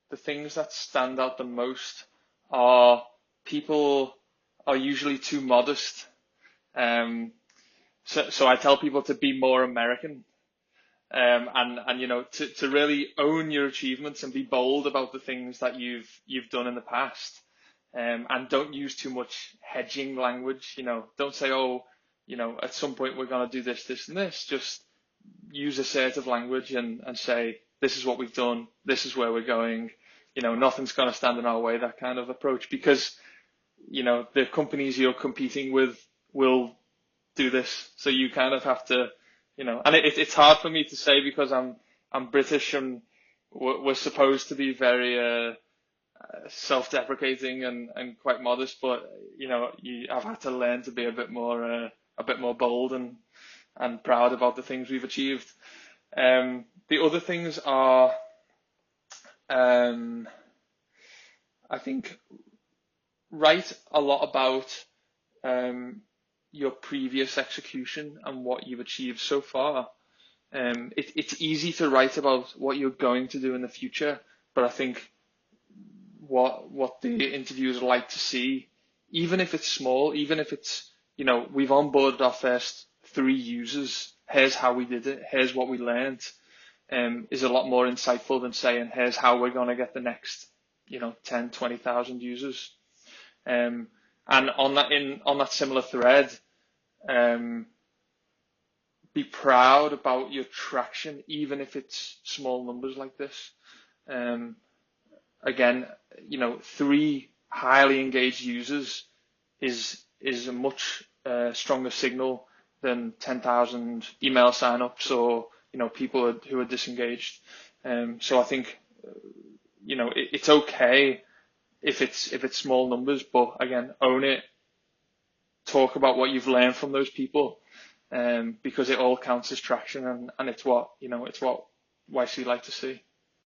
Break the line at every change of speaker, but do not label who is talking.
the things that stand out the most are people are usually too modest. So I tell people to be more American, and to really own your achievements and be bold about the things that you've done in the past, and don't use too much hedging language. Don't say, oh, at some point we're going to do this, this, and this. Just use assertive language and say, this is what we've done, this is where we're going. Nothing's going to stand in our way. That kind of approach, because the companies you're competing with will do this. So you kind of have to, and it's hard for me to say because I'm British and we're supposed to be very self-deprecating and quite modest, but I've had to learn to be a bit more bold and proud about the things we've achieved. The other things are, I think, write a lot about your previous execution and what you've achieved so far. It's easy to write about what you're going to do in the future, but I think what the interviewers like to see, even if it's small, even if it's, we've onboarded our first 3 users, here's how we did it, here's what we learned, is a lot more insightful than saying, here's how we're going to get the next, 10, 20,000 users. And on that similar thread, be proud about your traction, even if it's small numbers like this. Again, 3 highly engaged users is a much stronger signal than 10,000 email signups or people who are disengaged. So I think it's okay if it's small numbers, but again, own it. Talk about what you've learned from those people, because it all counts as traction, and it's what YC like to see.